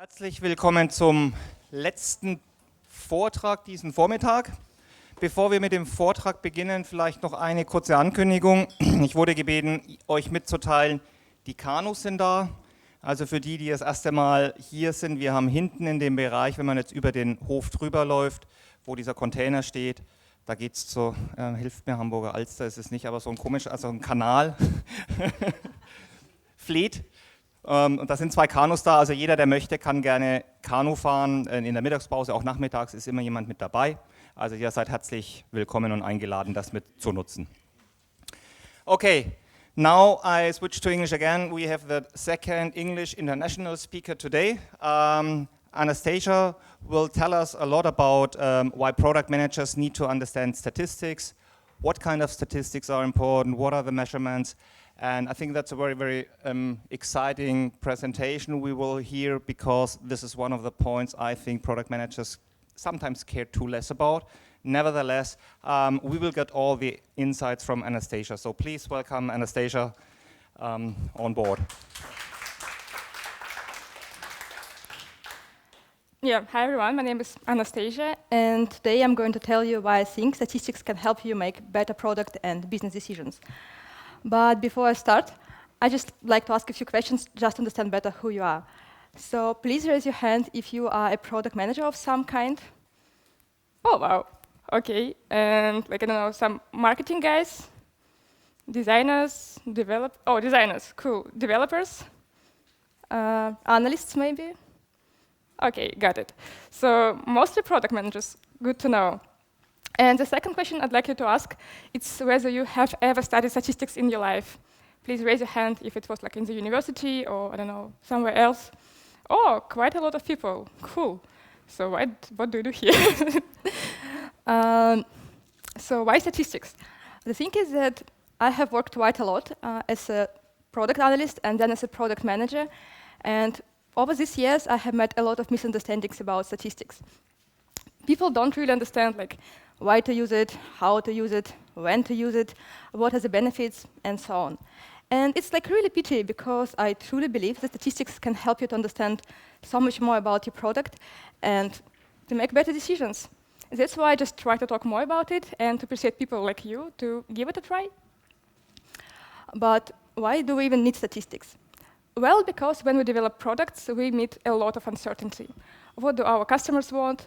Herzlich willkommen zum letzten Vortrag diesen Vormittag. Bevor wir mit dem Vortrag beginnen, vielleicht noch eine kurze Ankündigung. Ich wurde gebeten, euch mitzuteilen, die Kanus sind da. Also für die, die das erste Mal hier sind, wir haben hinten in dem Bereich, wenn man jetzt über den Hof drüber läuft, wo dieser Container steht, da geht es zu, hilft mir, Hamburger Alster ist es nicht, aber so ein komisch, also ein Kanal, Fleet. Und da sind zwei Kanus da, also jeder, der möchte, kann gerne Kanu fahren. In der Mittagspause, auch nachmittags, ist immer jemand mit dabei. Also ihr seid herzlich willkommen und eingeladen, das mit zu nutzen. Okay, now I switch to English again. We have the second English international speaker today. Anastasia will tell us a lot about why product managers need to understand statistics, what kind of statistics are important, what are the measurements. And I think that's a very, very exciting presentation we will hear, because this is one of the points I think product managers sometimes care too less about. Nevertheless, we will get all the insights from Anastasia. So please welcome Anastasia on board. Yeah, hi everyone, my name is Anastasia, and today I'm going to tell you why I think statistics can help you make better product and business decisions. But before I start, I just like to ask a few questions just to understand better who you are. So please raise your hand if you are a product manager of some kind. Oh wow, okay. And like, I don't know, some marketing guys, designers, designers, cool. Developers, analysts maybe. Okay, got it. So mostly product managers, good to know. And the second question I'd like you to ask, it's whether you have ever studied statistics in your life. Please raise your hand if it was like in the university or, I don't know, somewhere else. Oh, quite a lot of people, cool. So what do you do here? So why statistics? The thing is that I have worked quite a lot as a product analyst and then as a product manager. And over these years, I have met a lot of misunderstandings about statistics. People don't really understand like why to use it, how to use it, when to use it, what are the benefits, and so on. And it's like really pity, because I truly believe that statistics can help you to understand so much more about your product and to make better decisions. That's why I just try to talk more about it and to appreciate people like you to give it a try. But why do we even need statistics? Well, because when we develop products, we meet a lot of uncertainty. What do our customers want?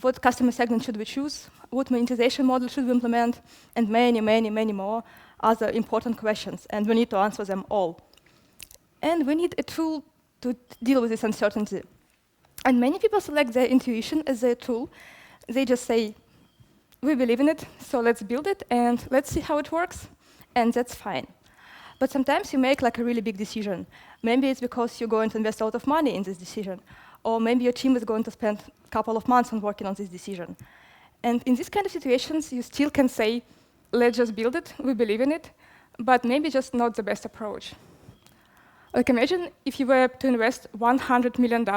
What customer segment should we choose? What monetization model should we implement? And many, many, many more other important questions, and we need to answer them all. And we need a tool to deal with this uncertainty. And many people select their intuition as their tool. They just say, we believe in it, so let's build it, and let's see how it works, and that's fine. But sometimes you make like a really big decision. Maybe it's because you're going to invest a lot of money in this decision, or maybe your team is going to spend a couple of months on working on this decision. And in these kind of situations, you still can say, let's just build it, we believe in it, but maybe just not the best approach. Like, imagine if you were to invest $100 million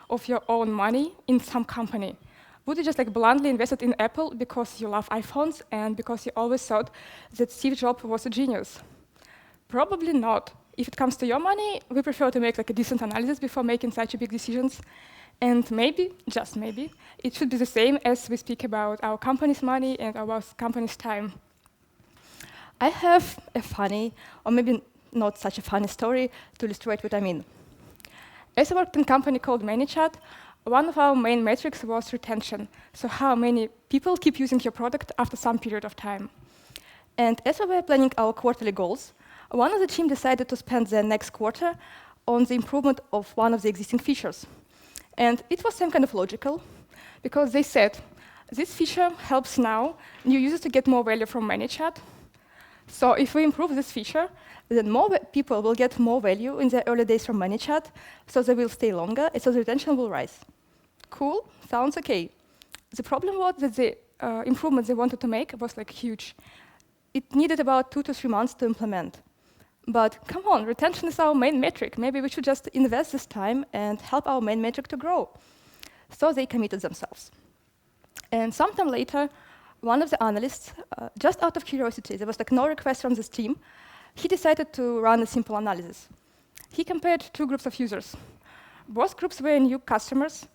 of your own money in some company. Would you just like bluntly invest it in Apple because you love iPhones and because you always thought that Steve Jobs was a genius? Probably not. If it comes to your money, we prefer to make like a decent analysis before making such big decisions. And maybe, just maybe, it should be the same as we speak about our company's money and our company's time. I have a funny, or maybe not such a funny story to illustrate what I mean. As I worked in a company called ManyChat, one of our main metrics was retention. So how many people keep using your product after some period of time. And as we were planning our quarterly goals, one of the team decided to spend the next quarter on the improvement of one of the existing features. And it was some kind of logical, because they said, this feature helps now new users to get more value from ManyChat. So if we improve this feature, then more people will get more value in their early days from ManyChat, so they will stay longer, and so the retention will rise. Cool, sounds okay. The problem was that the improvement they wanted to make was like huge. It needed about 2 to 3 months to implement. But come on, retention is our main metric. Maybe we should just invest this time and help our main metric to grow. So they committed themselves. And sometime later, one of the analysts, just out of curiosity, there was like no request from this team, he decided to run a simple analysis. He compared two groups of users. both groups were new customers,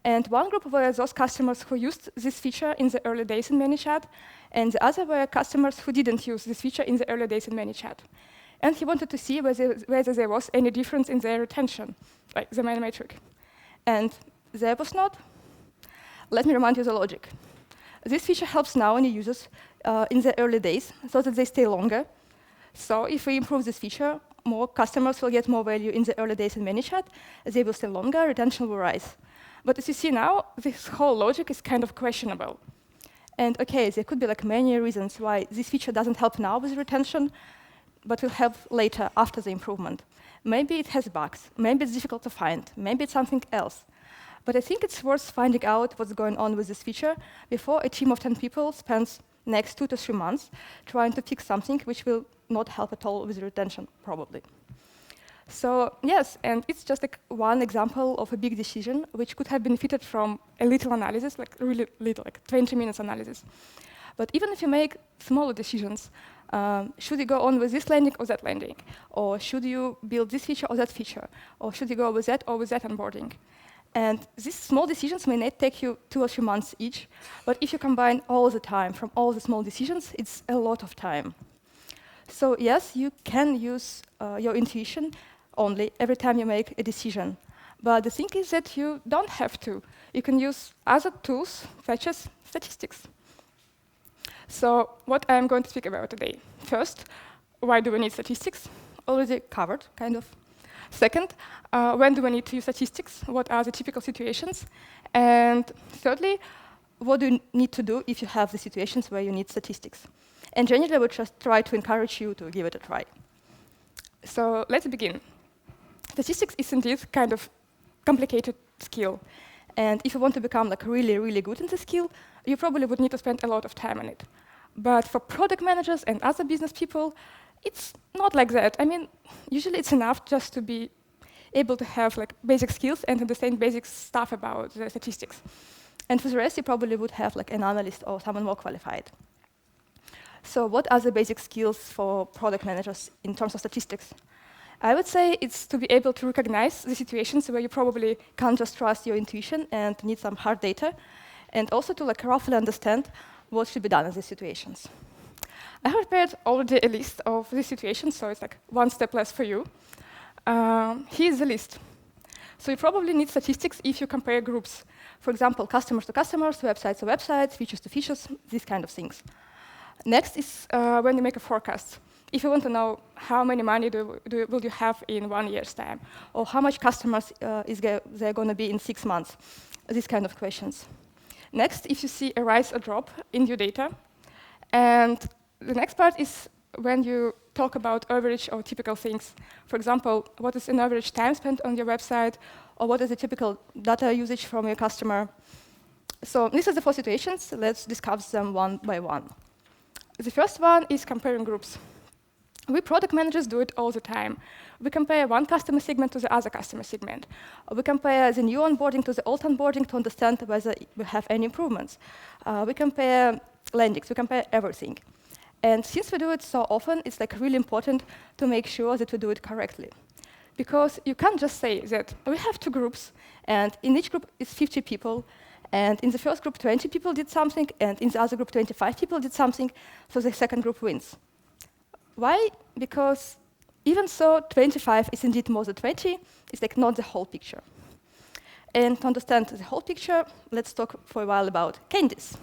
and one group were those customers who used this feature in the early days in ManyChat, and the other were customers who didn't use this feature in the early days in ManyChat. And he wanted to see whether there was any difference in their retention, like the main metric. And there was not. Let me remind you the logic. This feature helps now new users in the early days so that they stay longer. So if we improve this feature, more customers will get more value in the early days in ManyChat, they will stay longer, retention will rise. But as you see now, this whole logic is kind of questionable. And okay, there could be like many reasons why this feature doesn't help now with retention, but will help later after the improvement. Maybe it has bugs, maybe it's difficult to find, maybe it's something else. But I think it's worth finding out what's going on with this feature before a team of 10 people spends next 2 to 3 months trying to fix something which will not help at all with retention, probably. So yes, and it's just like one example of a big decision which could have benefited from a little analysis, like really little, like 20 minutes analysis. But even if you make smaller decisions, should you go on with this landing or that landing? Or should you build this feature or that feature? Or should you go with that or with that onboarding? And these small decisions may not take you 2 or 3 months each, but if you combine all the time from all the small decisions, it's a lot of time. So yes, you can use your intuition only every time you make a decision. But the thing is that you don't have to. You can use other tools, such as statistics. So what I'm going to speak about today. First, why do we need statistics? Already covered, kind of. Second, when do we need to use statistics? What are the typical situations? And thirdly, what do you need to do if you have the situations where you need statistics? And generally, I would just try to encourage you to give it a try. So let's begin. Statistics is indeed kind of complicated skill. And if you want to become like really, really good in the skill, you probably would need to spend a lot of time on it. But for product managers and other business people, it's not like that. I mean, usually it's enough just to be able to have like basic skills and understand basic stuff about the statistics. And for the rest, you probably would have like an analyst or someone more qualified. So what are the basic skills for product managers in terms of statistics? I would say it's to be able to recognize the situations where you probably can't just trust your intuition and need some hard data, and also to like roughly understand what should be done in these situations. I have prepared already a list of these situations, so it's like one step less for you. Here's the list. So you probably need statistics if you compare groups. For example, customers to customers, websites to websites, features to features, these kind of things. Next is when you make a forecast. If you want to know how many money will you have in 1 year's time, or how much customers they're going to be in 6 months, these kind of questions. Next, if you see a rise or drop in your data. And the next part is when you talk about average or typical things. For example, what is an average time spent on your website, or what is the typical data usage from your customer. So these are the 4 situations. Let's discuss them one by one. The first one is comparing groups. We product managers do it all the time. We compare one customer segment to the other customer segment. We compare the new onboarding to the old onboarding to understand whether we have any improvements. We compare landings, we compare everything. And since we do it so often, it's like really important to make sure that we do it correctly. Because you can't just say that we have 2 groups, and in each group is 50 people, and in the first group 20 people did something, and in the other group 25 people did something, so the second group wins. Why? Because even so, 25 is indeed more than 20, it's like not the whole picture. And to understand the whole picture, let's talk for a while about candies.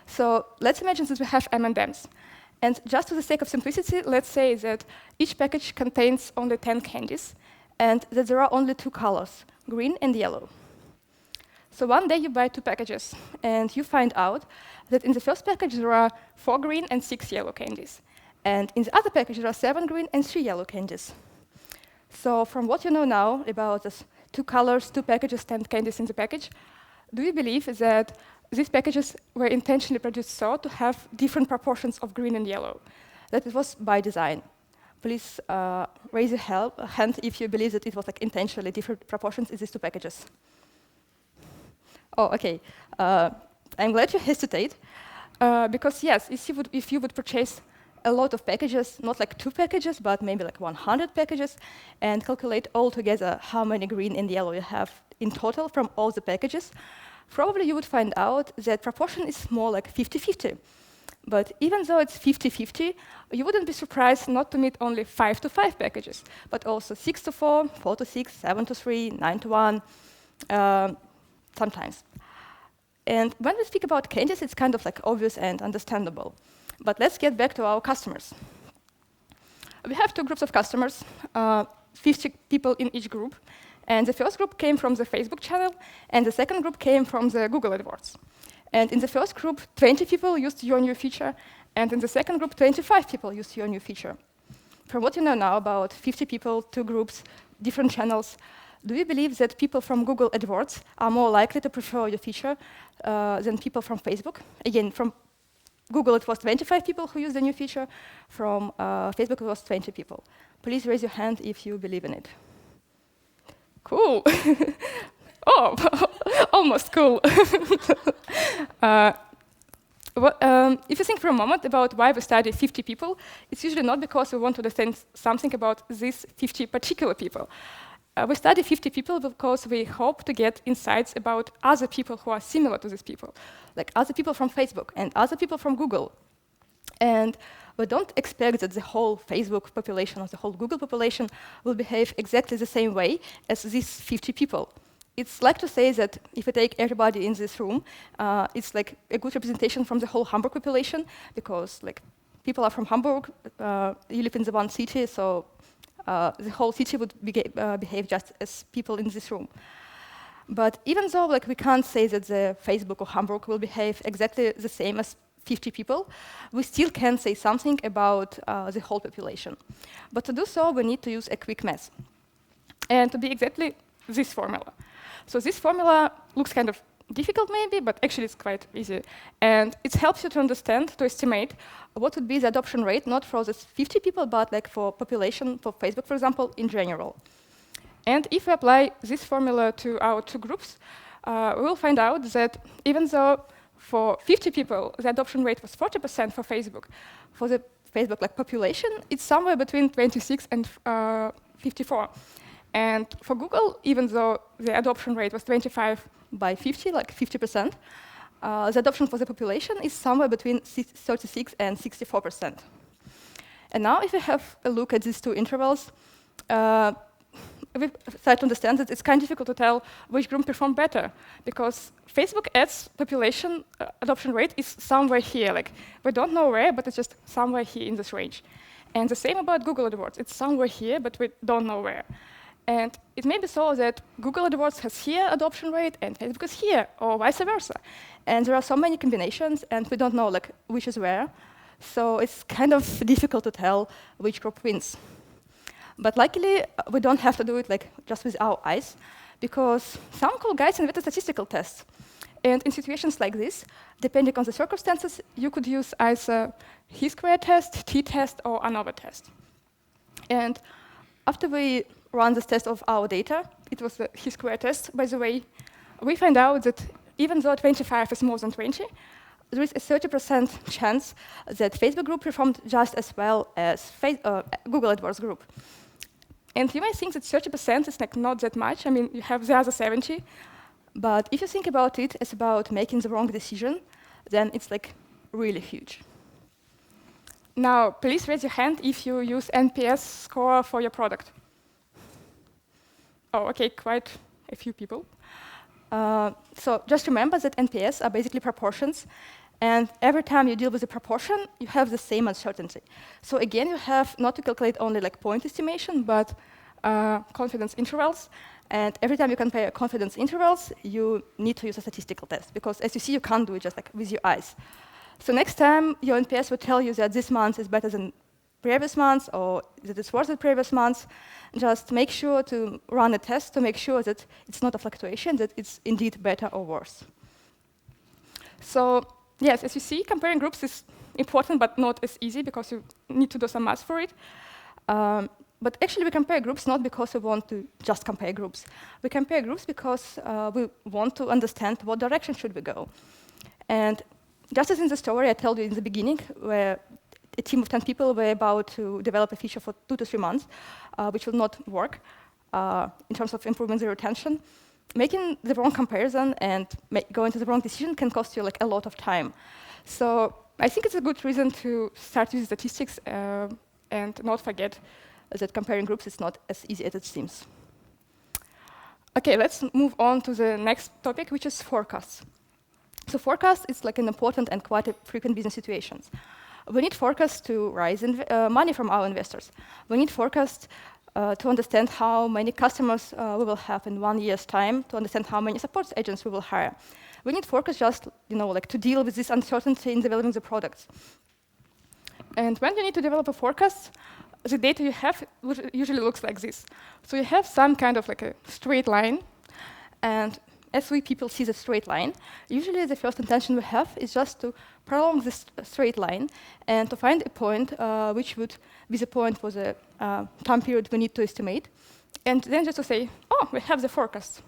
So let's imagine that we have M&Ms. And just for the sake of simplicity, let's say that each package contains only 10 candies, and that there are only 2 colors, green and yellow. So one day you buy 2 packages, and you find out that in the first package there are 4 green and 6 yellow candies. And in the other package, there are 7 green and 3 yellow candies. So from what you know now about this 2 colors, 2 packages, 10 candies in the package, do you believe that these packages were intentionally produced so to have different proportions of green and yellow, that it was by design? Please raise your hand if you believe that it was like intentionally different proportions in these 2 packages. Oh, okay. I'm glad you hesitate, because yes, if you would purchase a lot of packages, not like 2 packages, but maybe like 100 packages, and calculate all together how many green and yellow you have in total from all the packages, probably you would find out that proportion is more like 50-50. But even though it's 50-50, you wouldn't be surprised not to meet only 5 to 5 packages, but also 6 to 4, 4 to 6, 7 to 3, 9 to 1, sometimes. And when we speak about changes, it's kind of like obvious and understandable. But let's get back to our customers. We have 2 groups of customers, 50 people in each group. And the first group came from the Facebook channel, and the second group came from the Google AdWords. And in the first group, 20 people used your new feature, and in the second group, 25 people used your new feature. From what you know now about 50 people, 2 groups, different channels, do you believe that people from Google AdWords are more likely to prefer your feature than people from Facebook? Again, from Google, it was 25 people who used the new feature. From Facebook, it was 20 people. Please raise your hand if you believe in it. Cool. Oh, almost cool. If you think for a moment about why we study 50 people, it's usually not because we want to understand something about these 50 particular people. We study 50 people because we hope to get insights about other people who are similar to these people, like other people from Facebook and other people from Google. And we don't expect that the whole Facebook population or the whole Google population will behave exactly the same way as these 50 people. It's like to say that if you take everybody in this room, it's like a good representation from the whole Hamburg population, because like people are from Hamburg, you live in the one city, so the whole city would behave just as people in this room. But even though like we can't say that the Facebook or Hamburg will behave exactly the same as 50 people, we still can say something about the whole population. But to do so, we need to use a quick math. And to be exactly this formula. So this formula looks kind of difficult maybe, but actually it's quite easy. And it helps you to understand, to estimate what would be the adoption rate, not for this 50 people, but like for population, for Facebook, for example, in general. And if we apply this formula to our 2 groups, we will find out that even though for 50 people, the adoption rate was 40% for Facebook, for the Facebook like population, it's somewhere between 26 and 54. And for Google, even though the adoption rate was 25 by 50, like 50%, the adoption for the population is somewhere between 36 and 64%. And now if we have a look at these 2 intervals, we start to understand that it's kind of difficult to tell which group performed better, because Facebook ads population adoption rate is somewhere here. Like we don't know where, but it's just somewhere here in this range. And the same about Google AdWords. It's somewhere here, but we don't know where. And it may be so that Google AdWords has here adoption rate and Facebook is here, or vice versa. And there are so many combinations, and we don't know like which is where. So it's kind of difficult to tell which group wins. But luckily, we don't have to do it like just with our eyes, because some cool guys invented statistical tests. And in situations like this, depending on the circumstances, you could use either chi-square test, t-test, or ANOVA test. And after we run this test of our data, it was the chi-square test, by the way, we find out that even though 25 is more than 20, there is a 30% chance that Facebook group performed just as well as Google AdWords group. And you might think that 30% is like not that much. I mean, you have the other 70. But if you think about it as about making the wrong decision, then it's like really huge. Now, please raise your hand if you use NPS score for your product. Oh, OK, quite a few people. So just remember that NPS are basically proportions. And every time you deal with a proportion, you have the same uncertainty. So again, you have not to calculate only like point estimation, but confidence intervals. And every time you compare confidence intervals, you need to use a statistical test, because as you see, you can't do it just like with your eyes. So next time, your NPS will tell you that this month is better than previous months, or that it's worse than previous months. Just make sure to run a test to make sure that it's not a fluctuation, that it's indeed better or worse. So yes, as you see, comparing groups is important, but not as easy, because you need to do some math for it. But actually, we compare groups not because we want to just compare groups. We compare groups because we want to understand what direction should we go. And just as in the story I told you in the beginning, where a team of 10 people were about to develop a feature for 2 to 3 months, which will not work in terms of improving the retention. Making the wrong comparison and going to the wrong decision can cost you like a lot of time. So I think it's a good reason to start using statistics and not forget that comparing groups is not as easy as it seems. Okay, let's move on to the next topic, which is forecasts. So forecast is like an important and quite a frequent business situations. We need forecasts to raise money from our investors. We need forecasts to understand how many customers we will have in 1 year's time, to understand how many support agents we will hire. We need forecasts just, like to deal with this uncertainty in developing the products. And when you need to develop a forecast, the data you have usually looks like this. So you have some kind of like a straight line, and as we people see the straight line, usually the first intention we have is just to prolong this straight line and to find a point which would be the point for the time period we need to estimate, and then just to say, oh, we have the forecast.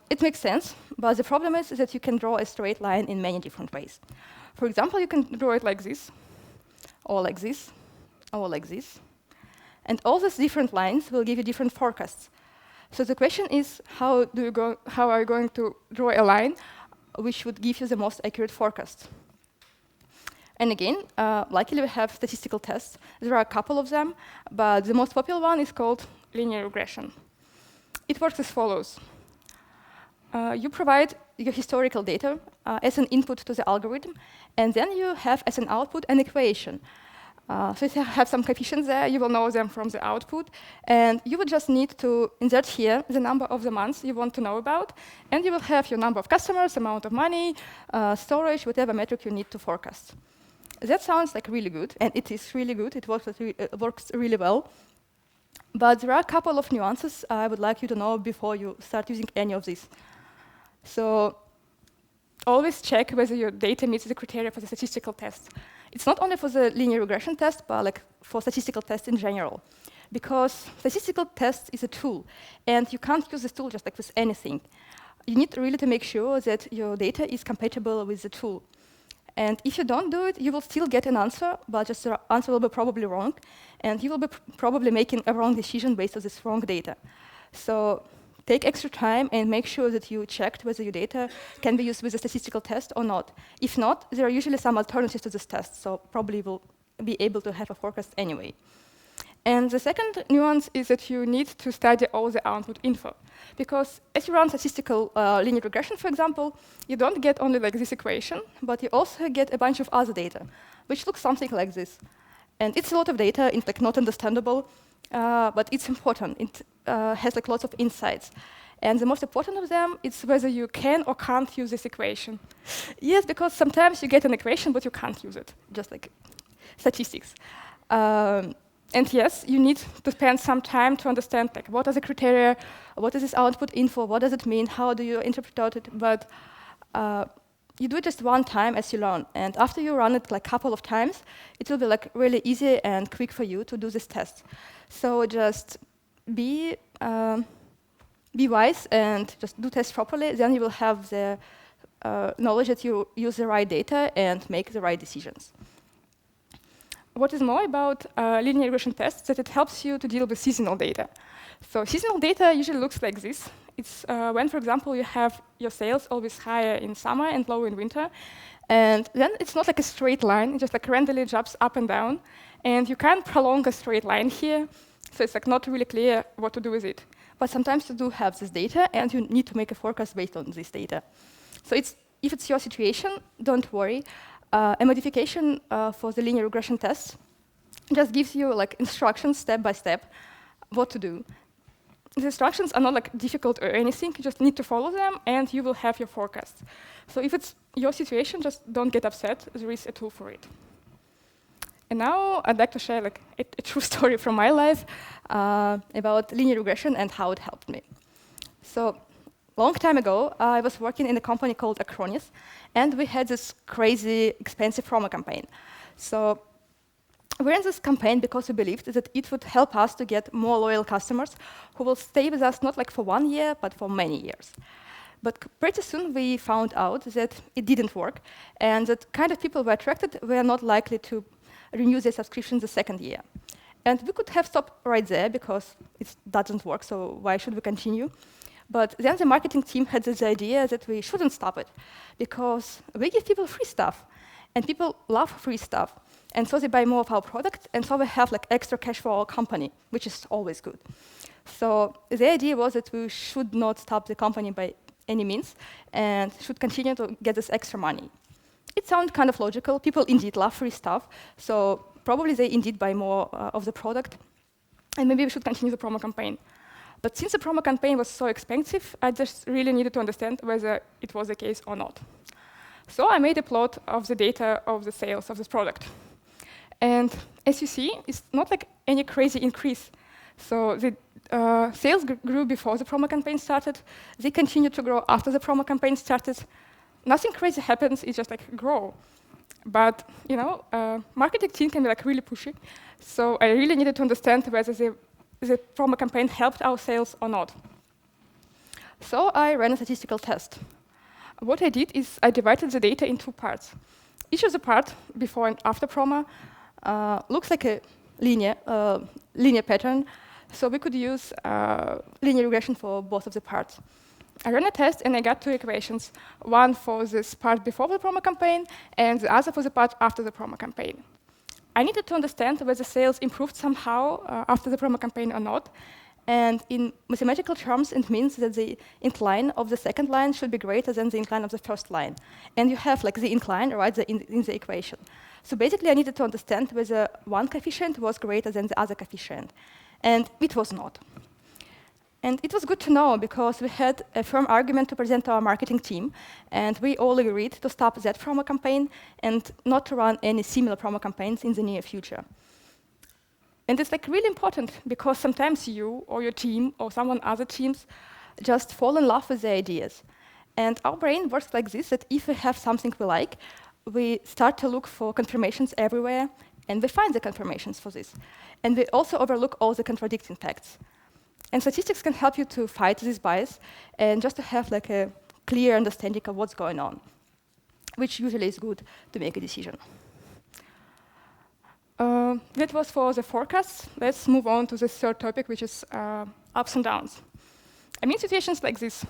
It makes sense, but the problem is that you can draw a straight line in many different ways. For example, you can draw it like this, or like this, or like this. And all these different lines will give you different forecasts. So the question is, how are you going to draw a line which would give you the most accurate forecast? And again, luckily we have statistical tests. There are a couple of them, but the most popular one is called linear regression. It works as follows. You provide your historical data as an input to the algorithm, and then you have as an output an equation. So if you have some coefficients there, you will know them from the output, and you would just need to insert here the number of the months you want to know about, and you will have your number of customers, amount of money, storage, whatever metric you need to forecast. That sounds like really good, and it is really good. It works really well. But there are a couple of nuances I would like you to know before you start using any of these. So always check whether your data meets the criteria for the statistical test. It's not only for the linear regression test, but like for statistical tests in general. Because statistical test is a tool, and you can't use this tool just like with anything. You need really to make sure that your data is compatible with the tool. And if you don't do it, you will still get an answer, but just the answer will be probably wrong, and you will be probably making a wrong decision based on this wrong data. So take extra time and make sure that you checked whether your data can be used with a statistical test or not. If not, there are usually some alternatives to this test, so probably you will be able to have a forecast anyway. And the second nuance is that you need to study all the output info. Because as you run statistical linear regression, for example, you don't get only like this equation, but you also get a bunch of other data, which looks something like this. And it's a lot of data, it's like not understandable, but it's important. It has like lots of insights. And the most important of them is whether you can or can't use this equation. Yes, because sometimes you get an equation, but you can't use it, just like statistics. And yes, you need to spend some time to understand like what are the criteria, what is this output info, what does it mean, how do you interpret it, but you do it just one time as you learn. And after you run it like a couple of times, it will be like really easy and quick for you to do this test. So just be wise and just do tests properly, then you will have the knowledge that you use the right data and make the right decisions. What is more about linear regression tests is that it helps you to deal with seasonal data. So seasonal data usually looks like this. It's when, for example, you have your sales always higher in summer and lower in winter. And then it's not like a straight line. It just like randomly jumps up and down. And you can't prolong a straight line here. So it's like not really clear what to do with it. But sometimes you do have this data, and you need to make a forecast based on this data. So if it's your situation, don't worry. A modification for the linear regression test just gives you like instructions step by step what to do. The instructions are not like difficult or anything, you just need to follow them and you will have your forecast. So if it's your situation, just don't get upset, there is a tool for it. And now I'd like to share like a true story from my life about linear regression and how it helped me. So long time ago, I was working in a company called Acronis, and we had this crazy expensive promo campaign. So we're in this campaign because we believed that it would help us to get more loyal customers who will stay with us not like for 1 year, but for many years. But pretty soon we found out that it didn't work, and that kind of people we attracted were not likely to renew their subscription the second year. And we could have stopped right there because it doesn't work, so why should we continue? But then the marketing team had this idea that we shouldn't stop it because we give people free stuff, and people love free stuff. And so they buy more of our product, and so we have like extra cash for our company, which is always good. So the idea was that we should not stop the company by any means and should continue to get this extra money. It sounds kind of logical. People indeed love free stuff, so probably they indeed buy more of the product, and maybe we should continue the promo campaign. But since the promo campaign was so expensive, I just really needed to understand whether it was the case or not. So I made a plot of the data of the sales of this product. And as you see, it's not like any crazy increase. So the sales grew before the promo campaign started. They continued to grow after the promo campaign started. Nothing crazy happens, it just like grow. But marketing team can be like really pushy. So I really needed to understand whether the promo campaign helped our sales or not. So I ran a statistical test. What I did is I divided the data in 2 parts. Each of the part before and after promo looks like a linear pattern. So we could use linear regression for both of the parts. I ran a test and I got 2 equations, one for this part before the promo campaign and the other for the part after the promo campaign. I needed to understand whether sales improved somehow after the promo campaign or not. And in mathematical terms, it means that the incline of the second line should be greater than the incline of the first line. And you have like the incline right in the equation. So basically, I needed to understand whether one coefficient was greater than the other coefficient. And it was not. And it was good to know because we had a firm argument to present to our marketing team, and we all agreed to stop that promo campaign and not to run any similar promo campaigns in the near future. And it's like really important because sometimes you or your team or someone other teams just fall in love with the ideas. And our brain works like this, that if we have something we like, we start to look for confirmations everywhere, and we find the confirmations for this. And we also overlook all the contradicting facts. And statistics can help you to fight this bias and just to have like a clear understanding of what's going on, which usually is good to make a decision. That was for the forecasts. Let's move on to the third topic, which is ups and downs. I mean situations like this,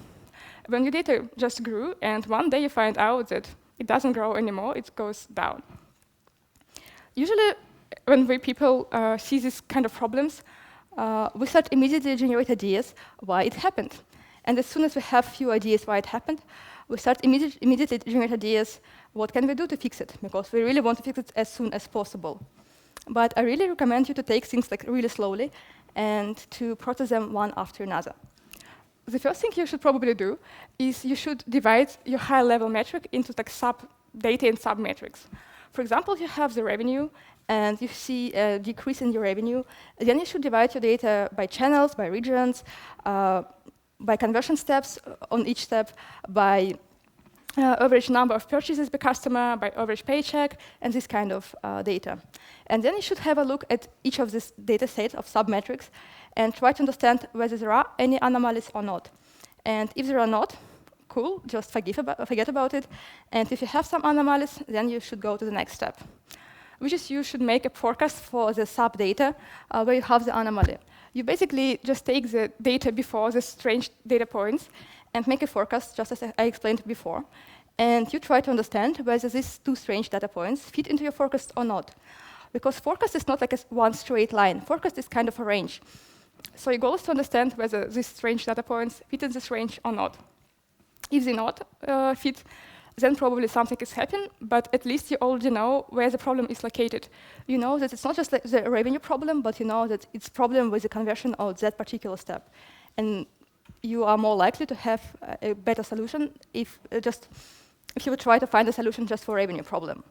when your data just grew and one day you find out that it doesn't grow anymore, it goes down. Usually when people see these kind of problems, we start immediately generate ideas why it happened. And as soon as we have few ideas why it happened, we start immediately generate ideas, what can we do to fix it? Because we really want to fix it as soon as possible. But I really recommend you to take things like really slowly and to process them one after another. The first thing you should probably do is you should divide your high-level metric into like sub-data and sub-metrics. For example, you have the revenue, and you see a decrease in your revenue, then you should divide your data by channels, by regions, by conversion steps on each step, by average number of purchases per customer, by average paycheck, and this kind of data. And then you should have a look at each of these data sets of sub-metrics and try to understand whether there are any anomalies or not. And if there are not, cool, just forget about it. And if you have some anomalies, then you should go to the next step, which is you should make a forecast for the sub-data where you have the anomaly. You basically just take the data before the strange data points and make a forecast, just as I explained before. And you try to understand whether these 2 strange data points fit into your forecast or not. Because forecast is not like one straight line. Forecast is kind of a range. So your goal is to understand whether these strange data points fit in this range or not. If they not fit, then probably something is happening, but at least you already know where the problem is located. You know that it's not just like the revenue problem, but you know that it's problem with the conversion of that particular step. And you are more likely to have a better solution if you would try to find a solution just for revenue problem.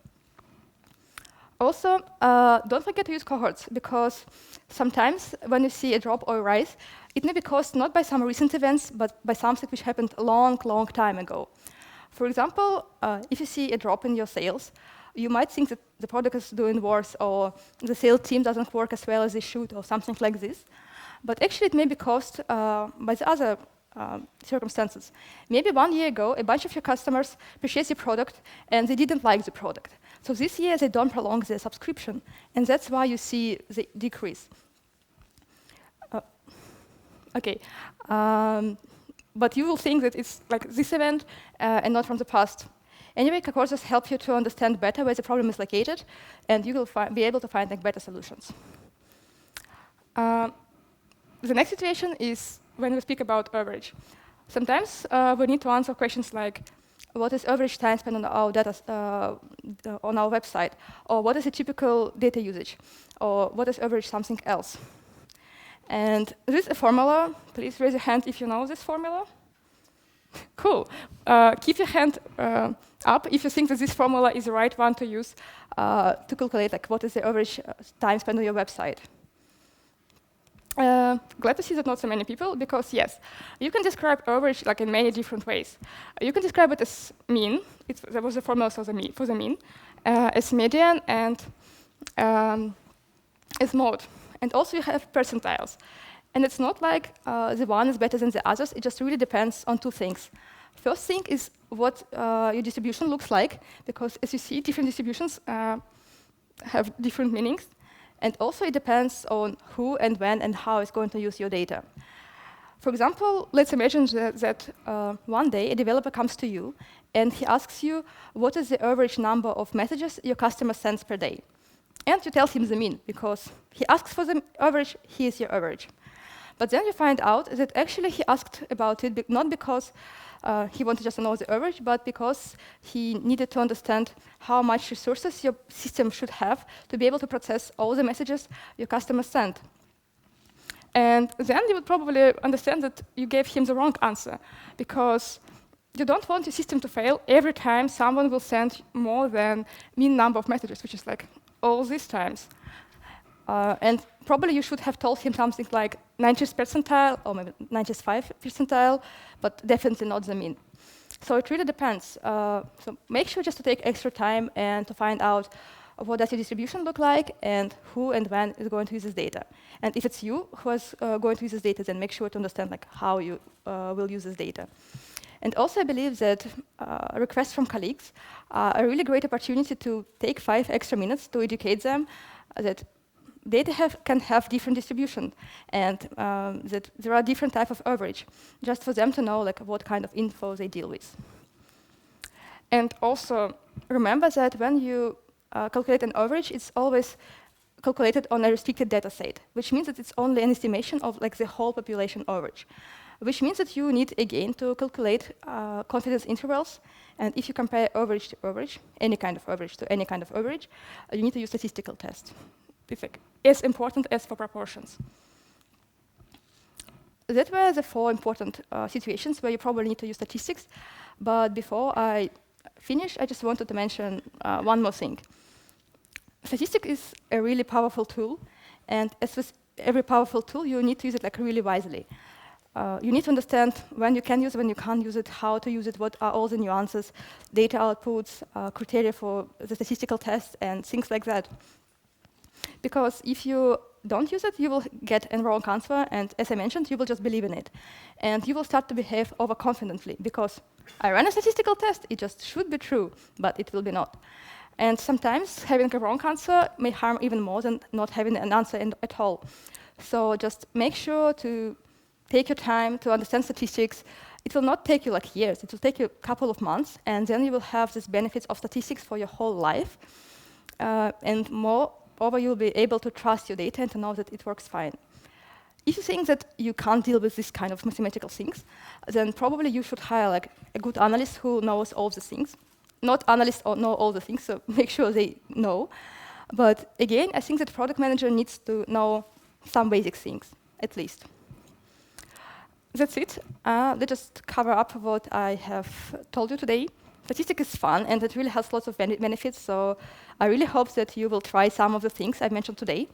Also, don't forget to use cohorts, because sometimes when you see a drop or a rise, it may be caused not by some recent events, but by something which happened a long, long time ago. For example, if you see a drop in your sales, you might think that the product is doing worse, or the sales team doesn't work as well as they should, or something like this. But actually, it may be caused by the other circumstances. Maybe 1 year ago, a bunch of your customers purchased your product, and they didn't like the product. So this year, they don't prolong their subscription, and that's why you see the decrease. Okay, but you will think that it's like this event and not from the past. Anyway, courses help you to understand better where the problem is located, and you will be able to find like better solutions. The next situation is when we speak about average. Sometimes we need to answer questions like, what is average time spent on our data on our website, or what is a typical data usage, or what is average something else. And this is a formula. Please raise your hand if you know this formula. Cool. Keep your hand up if you think that this formula is the right one to use to calculate like what is the average time spent on your website. Glad to see that not so many people, because yes, you can describe average like in many different ways. You can describe it as mean. There was a formula for the mean, as median, and as mode. And also you have percentiles. And it's not like the one is better than the others. It just really depends on two things. First thing is what your distribution looks like, because as you see, different distributions have different meanings. And also it depends on who and when and how is going to use your data. For example, let's imagine that one day a developer comes to you and he asks you what is the average number of messages your customer sends per day. And you tell him the mean, because he asks for the average, here's your average. But then you find out that actually he asked about it not because he wanted just to know the average, but because he needed to understand how much resources your system should have to be able to process all the messages your customers send. And then you would probably understand that you gave him the wrong answer, because you don't want your system to fail every time someone will send more than mean number of messages, which is like all these times. And probably you should have told him something like 90th percentile or maybe 95th percentile, but definitely not the mean. So it really depends. So make sure just to take extra time and to find out what does your distribution look like and who and when is going to use this data. And if it's you who is going to use this data, then make sure to understand like how you will use this data. And also I believe that requests from colleagues are a really great opportunity to take 5 extra minutes to educate them that data can have different distribution, and that there are different types of average, just for them to know like what kind of info they deal with. And also remember that when you calculate an average, it's always calculated on a restricted data set, which means that it's only an estimation of like the whole population average, which means that you need again to calculate confidence intervals. And if you compare average to average, any kind of average to any kind of average, you need to use statistical test. It's like as important as for proportions. That were the 4 important situations where you probably need to use statistics. But before I finish, I just wanted to mention one more thing. Statistics is a really powerful tool, and as with every powerful tool, you need to use it like really wisely. You need to understand when you can use it, when you can't use it, how to use it, what are all the nuances, data outputs, criteria for the statistical test, and things like that. Because if you don't use it, you will get a wrong answer, and as I mentioned, you will just believe in it. And you will start to behave overconfidently, because I ran a statistical test, it just should be true, but it will be not. And sometimes having a wrong answer may harm even more than not having an answer at all. So just make sure to take your time to understand statistics. It will not take you like years, it will take you a couple of months, and then you will have these benefits of statistics for your whole life. And moreover, you'll be able to trust your data and to know that it works fine. If you think that you can't deal with this kind of mathematical things, then probably you should hire like a good analyst who knows all the things. Not analysts know all the things, so make sure they know. But again, I think that product manager needs to know some basic things, at least. That's it. Let's just cover up what I have told you today. Statistics is fun, and it really has lots of benefits, so I really hope that you will try some of the things I mentioned today.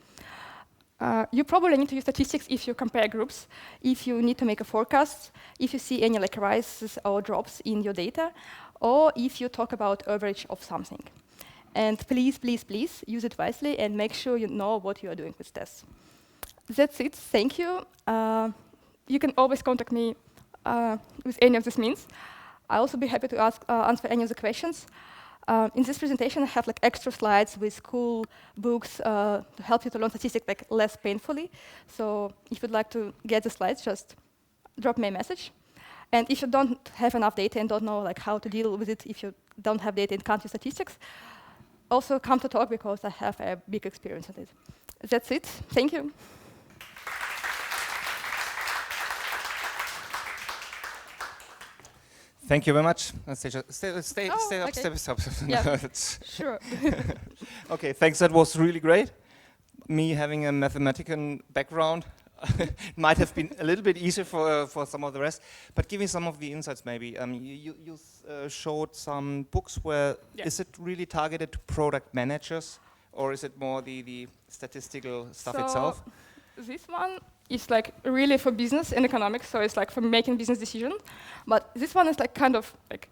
You probably need to use statistics if you compare groups, if you need to make a forecast, if you see any like rises or drops in your data, or if you talk about average of something. And please, please, please use it wisely and make sure you know what you are doing with tests. That's it. Thank you. You can always contact me with any of these means. I'll also be happy to answer any of the questions. In this presentation, I have like extra slides with cool books to help you to learn statistics like less painfully. So if you'd like to get the slides, just drop me a message. And if you don't have enough data and don't know like how to deal with it, if you don't have data and can't use statistics, also come to talk because I have a big experience with it. That's it. Thank you. Thank you very much, Anastasia. Stay up, okay. step up. Yeah, sure. Okay, thanks. That was really great. Me having a mathematical background might have been a little bit easier for some of the rest. But give me some of the insights, maybe. You showed some books where is it really targeted to product managers, or is it more the statistical stuff itself? This one is like really for business and economics, so it's like for making business decisions. But this one is like kind of like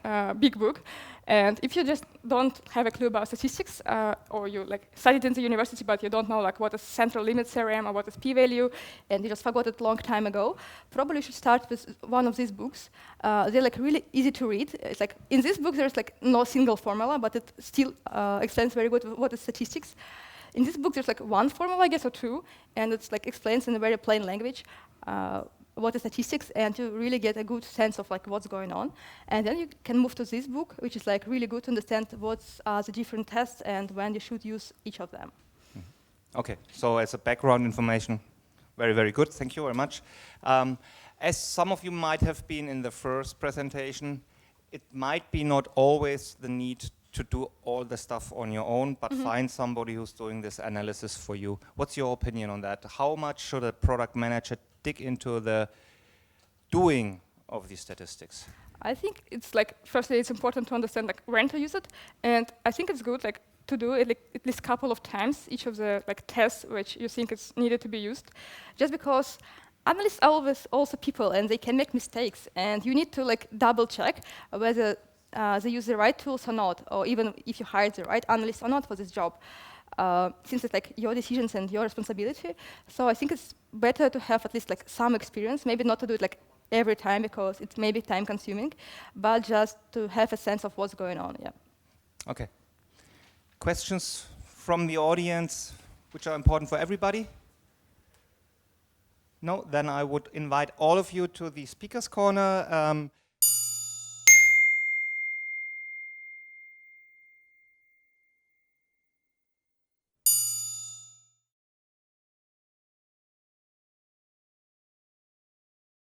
a big book. And if you just don't have a clue about statistics, or you like studied in the university but you don't know like what is central limit theorem or what is p-value, and you just forgot it a long time ago, probably you should start with one of these books. They're like really easy to read. It's like in this book there's like no single formula, but it still explains very good what is statistics. In this book, there's like one formula, I guess, or two, and it's like explains in a very plain language what is statistics, and you really get a good sense of like what's going on. And then you can move to this book, which is like really good to understand what's the different tests and when you should use each of them. Okay, so as a background information, very, very good. Thank you very much. As some of you might have been in the first presentation, it might be not always the need to do all the stuff on your own, but find somebody who's doing this analysis for you. What's your opinion on that? How much should a product manager dig into the doing of these statistics? I think it's like, firstly, it's important to understand like when to use it, and I think it's good like to do it like, at least a couple of times each of the like tests which you think is needed to be used, just because analysts are always also people and they can make mistakes, and you need to like double check whether they use the right tools or not, or even if you hired the right analyst or not for this job, since it's like your decisions and your responsibility. So I think it's better to have at least like some experience, maybe not to do it like every time because it may be time consuming, but just to have a sense of what's going on, yeah. Okay. Questions from the audience which are important for everybody? No? Then I would invite all of you to the speaker's corner.